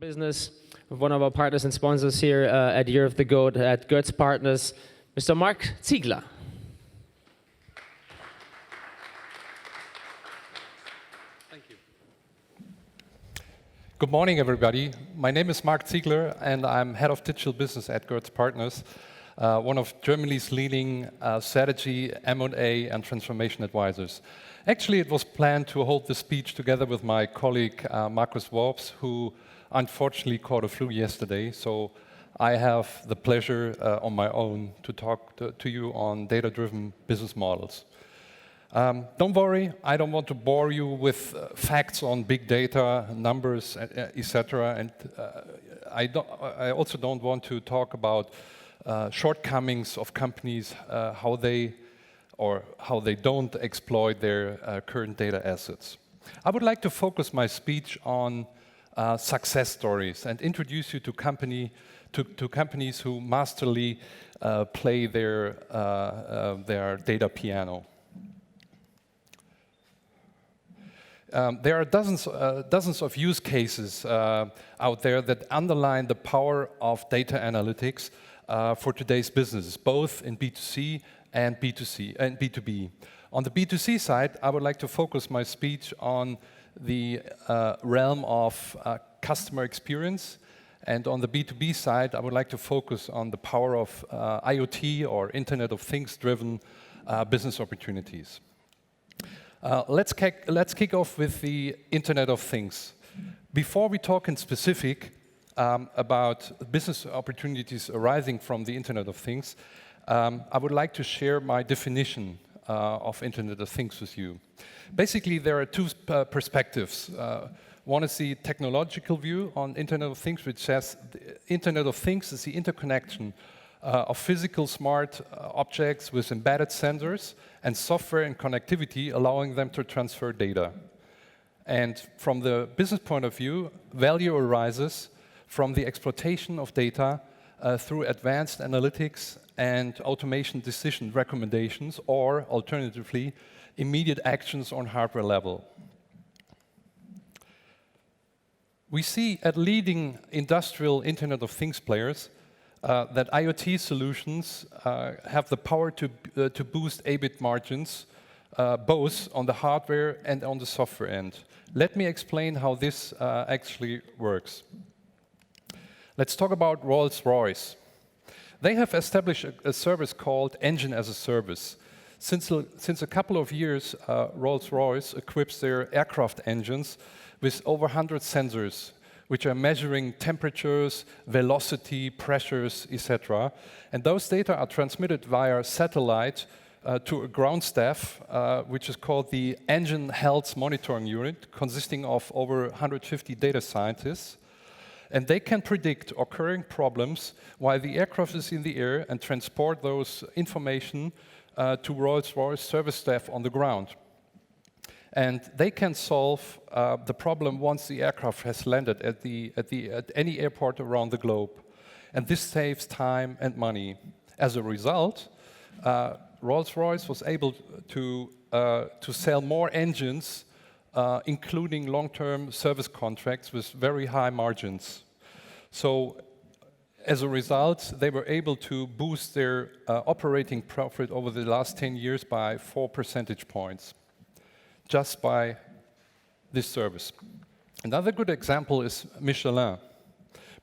Business with one of our partners and sponsors here at Year of the Goat at goetzpartners, Mr. Marc Ziegler. Thank you. Good morning, everybody. My name is Marc Ziegler, and I'm head of digital business at goetzpartners, one of Germany's leading strategy, M&A, and transformation advisors. Actually, it was planned to hold this speech together with my colleague, Markus Worps, who unfortunately caught a flu yesterday, so I have the pleasure on my own to talk to you on data-driven business models. Don't worry, I don't want to bore you with facts on big data, numbers, etc. And I also don't want to talk about shortcomings of companies, how they don't exploit their current data assets. I would like to focus my speech on success stories and introduce you to companies who masterly play their data piano. There are dozens of use cases out there that underline the power of data analytics for today's businesses, both in B2C and B2B. On the B2C side, I would like to focus my speech on the realm of customer experience, and on the B2B side, I would like to focus on the power of IoT or Internet of Things driven business opportunities. Let's kick off with the Internet of Things. Before we talk in specific about business opportunities arising from the Internet of Things, I would like to share my definition of Internet of Things with you. Basically, there are two perspectives. One is the technological view on Internet of Things, which says the Internet of Things is the interconnection of physical smart objects with embedded sensors and software and connectivity, allowing them to transfer data. And from the business point of view, value arises from the exploitation of data through advanced analytics and automation decision recommendations, or alternatively, immediate actions on hardware level. We see at leading industrial Internet of Things players that IoT solutions have the power to boost EBIT margins, both on the hardware and on the software end. Let me explain how this actually works. Let's talk about Rolls-Royce. They have established a service called Engine as a Service. Since a couple of years, Rolls-Royce equips their aircraft engines with over 100 sensors, which are measuring temperatures, velocity, pressures, etc. And those data are transmitted via satellite to a ground staff, which is called the Engine Health Monitoring Unit, consisting of over 150 data scientists. And they can predict occurring problems while the aircraft is in the air and transport those information to Rolls-Royce service staff on the ground. And they can solve the problem once the aircraft has landed at any airport around the globe. And this saves time and money. As a result, Rolls-Royce was able to sell more engines, including long-term service contracts with very high margins. So, as a result, they were able to boost their operating profit over the last 10 years by 4 percentage points, just by this service. Another good example is Michelin.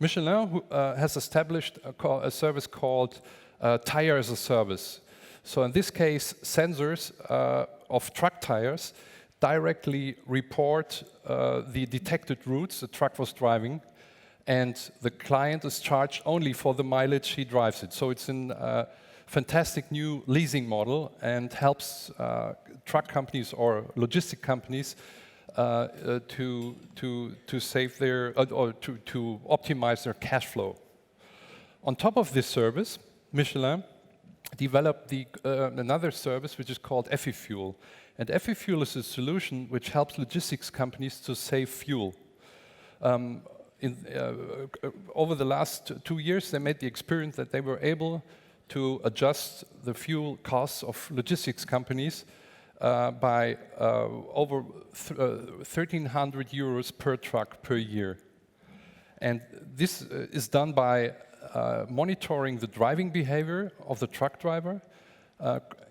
Michelin has established a service called Tire as a Service. So in this case, sensors of truck tires directly report the detected routes the truck was driving, and the client is charged only for the mileage he drives it. So it's a fantastic new leasing model and helps truck companies or logistic companies to save their or to optimize their cash flow. On top of this service, Michelin developed another service which is called EfiFuel. And EfiFuel is a solution which helps logistics companies to save fuel. Over the last 2 years, they made the experience that they were able to adjust the fuel costs of logistics companies by over 1,300 euros per truck per year. And this is done by monitoring the driving behavior of the truck driver,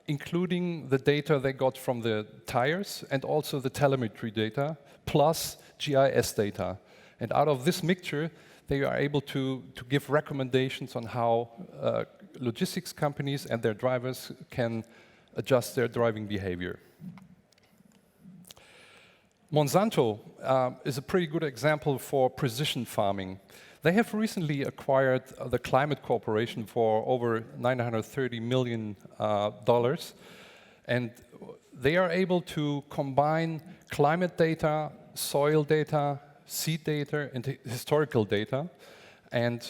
including the data they got from the tires and also the telemetry data, plus GIS data. And out of this mixture, they are able to give recommendations on how logistics companies and their drivers can adjust their driving behavior. Monsanto is a pretty good example for precision farming. They have recently acquired the Climate Corporation for over $930 million, and they are able to combine climate data, soil data, seed data, and historical data. And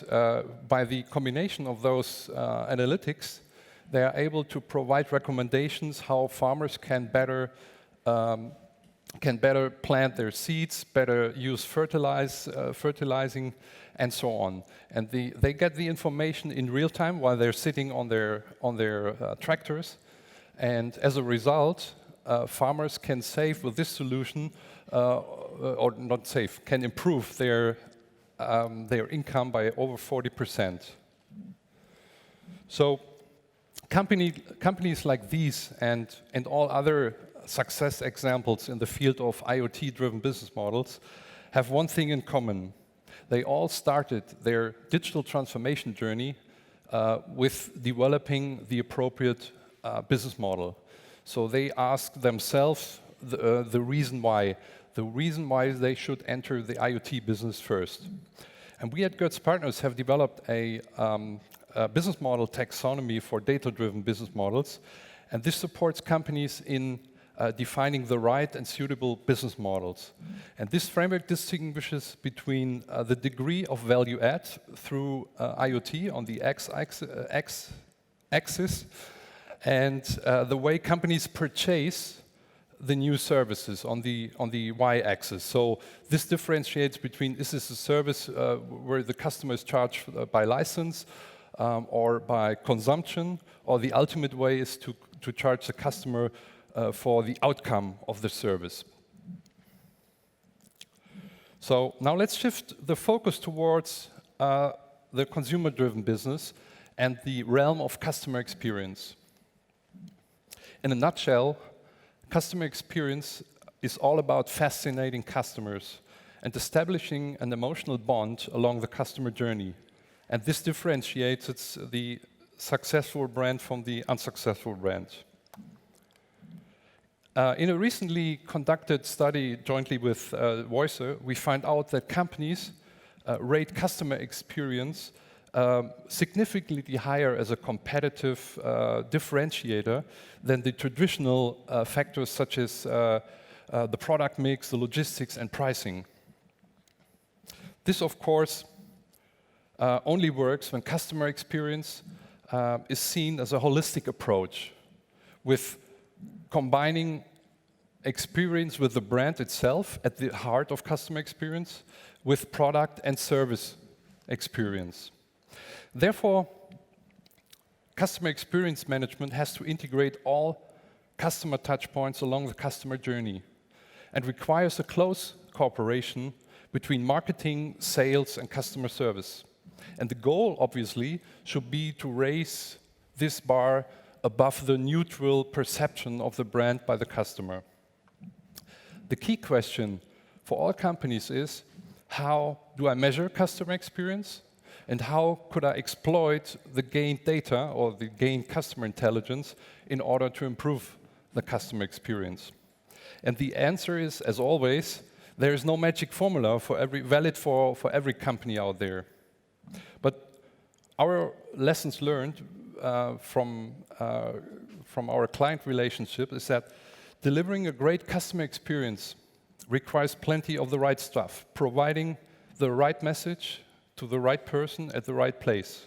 by the combination of those analytics, they are able to provide recommendations how farmers can better plant their seeds, better use fertilizing, and so on. And they get the information in real time while they're sitting on their tractors. And as a result, farmers can save with this solution, or not save, can improve their income by over 40%. So companies like these and all other success examples in the field of IoT-driven business models have one thing in common. They all started their digital transformation journey with developing the appropriate business model. So they ask themselves the reason why they should enter the IoT business first. And we at goetzpartners have developed a business model taxonomy for data-driven business models, and this supports companies in defining the right and suitable business models. And this framework distinguishes between the degree of value add through IoT on the x-axis and the way companies purchase the new services on the y-axis. So this differentiates between, is this a service where the customer is charged by license or by consumption, or the ultimate way is to charge the customer for the outcome of the service. So now let's shift the focus towards the consumer-driven business and the realm of customer experience. In a nutshell, customer experience is all about fascinating customers and establishing an emotional bond along the customer journey. And this differentiates the successful brand from the unsuccessful brand. In a recently conducted study jointly with Voicer, we find out that companies rate customer experience significantly higher as a competitive differentiator than the traditional factors such as the product mix, the logistics, and pricing. This, of course, only works when customer experience is seen as a holistic approach, with combining experience with the brand itself at the heart of customer experience with product and service experience. Therefore, customer experience management has to integrate all customer touchpoints along the customer journey and requires a close cooperation between marketing, sales, and customer service. And the goal, obviously, should be to raise this bar above the neutral perception of the brand by the customer. The key question for all companies is, how do I measure customer experience? And how could I exploit the gained data or the gained customer intelligence in order to improve the customer experience? And the answer is, as always, there is no magic formula valid for every company out there. But our lessons learned from our client relationship is that delivering a great customer experience requires plenty of the right stuff, providing the right message to the right person at the right place.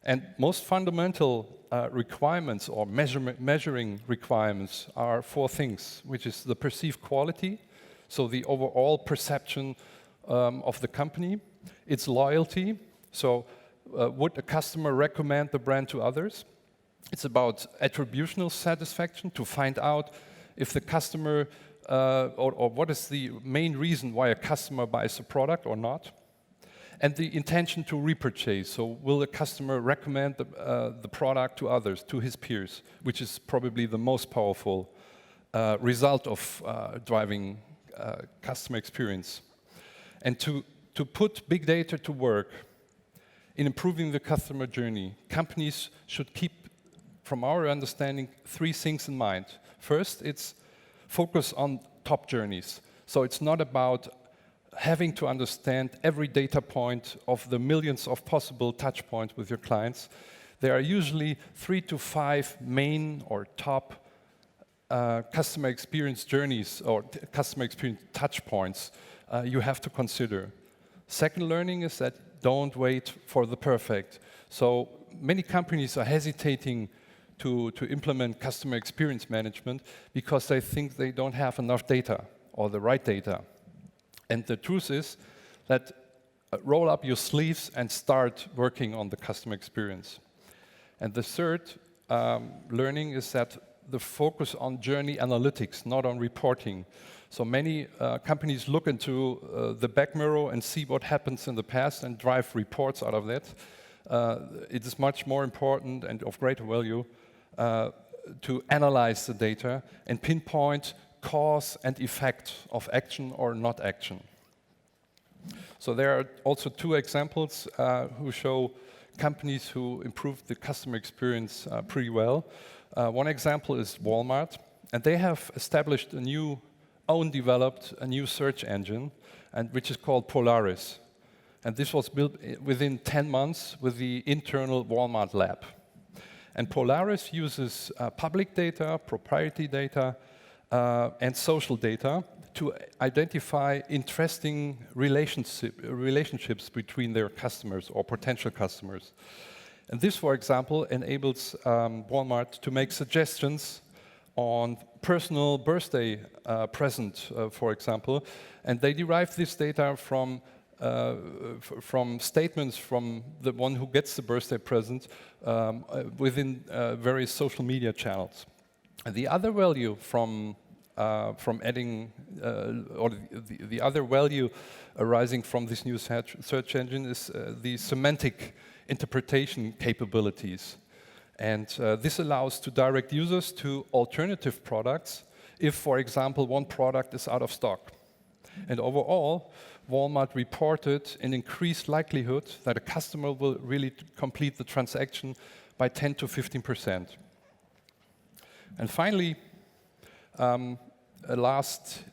And most fundamental requirements or measuring requirements are four things, which is the perceived quality, so the overall perception of the company. It's loyalty, so would a customer recommend the brand to others? It's about attributional satisfaction, to find out if the customer, or what is the main reason why a customer buys a product or not. and the intention to repurchase. So will the customer recommend the product to others, to his peers, which is probably the most powerful result of driving customer experience. And to put big data to work in improving the customer journey, companies should keep, from our understanding, 3 things in mind. First, it's focus on top journeys. So it's not about having to understand every data point of the millions of possible touch points with your clients. There are usually 3 to 5 main or top customer experience journeys or customer experience touch points you have to consider. Second learning is that don't wait for the perfect. So many companies are hesitating to implement customer experience management because they think they don't have enough data or the right data. And the truth is that roll up your sleeves and start working on the customer experience. And the third learning is that the focus on journey analytics, not on reporting. So many companies look into the back mirror and see what happens in the past and drive reports out of that. It is much more important and of greater value to analyze the data and pinpoint cause and effect of action or not action. So there are also 2 examples who show companies who improved the customer experience pretty well. One example is Walmart, and they have established a new developed a new search engine, and which is called Polaris. And this was built within 10 months with the internal Walmart lab. And Polaris uses public data, proprietary data, and social data to identify interesting relationships between their customers or potential customers. And this, for example, enables Walmart to make suggestions on personal birthday present, for example, and they derive this data from statements from the one who gets the birthday present within various social media channels. And the other value from adding, or the other value arising from this new search engine is the semantic interpretation capabilities. And this allows to direct users to alternative products if, for example, one product is out of stock. And overall, Walmart reported an increased likelihood that a customer will really complete the transaction by 10 to 15%. And finally, a last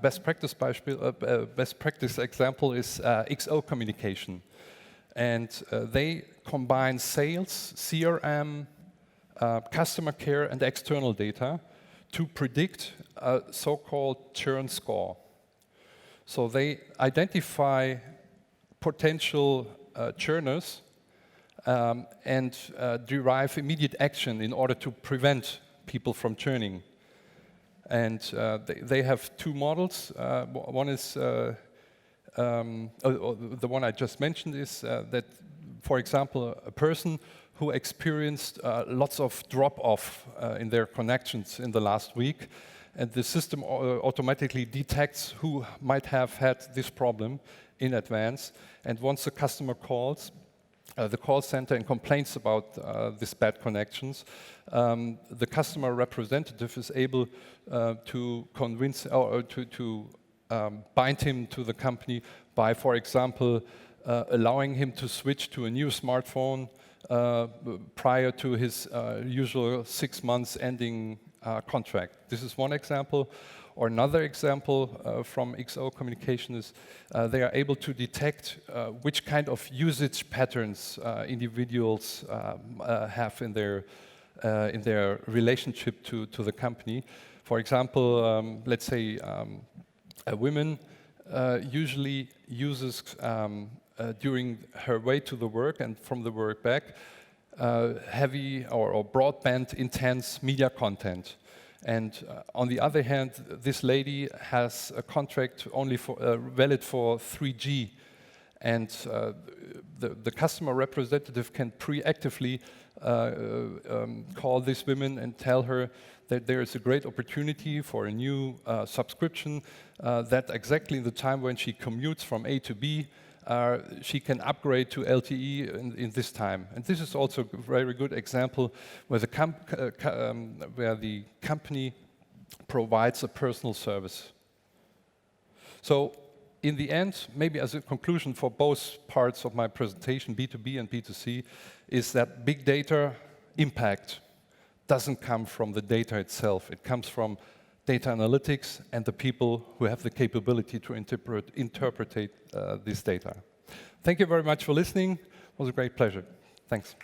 best practice example is XO communication. And they combine sales, CRM, customer care, and external data to predict a so-called churn score. So they identify potential churners and derive immediate action in order to prevent people from churning. And they have 2 models. One is the one I just mentioned is that, for example, a person who experienced lots of drop-off in their connections in the last week, and the system automatically detects who might have had this problem in advance. And once the customer calls the call center and complains about these bad connections, the customer representative is able to convince or to bind him to the company by, for example, allowing him to switch to a new smartphone prior to his usual 6 months ending contract. This is one example. Or another example from XO communication is they are able to detect which kind of usage patterns individuals have in their relationship to the company. For example, let's say a woman usually uses during her way to the work and from the work back heavy or broadband intense media content. And on the other hand, this lady has a contract only for valid for 3G. And the customer representative can preactively call these women and tell her that there is a great opportunity for a new subscription, that exactly the time when she commutes from A to B, she can upgrade to LTE in this time. And this is also a very good example where the company provides a personal service. So in the end, maybe as a conclusion for both parts of my presentation, B2B and B2C, is that big data impact doesn't come from the data itself. It comes from data analytics and the people who have the capability to interpret this data. Thank you very much for listening. It was a great pleasure. Thanks.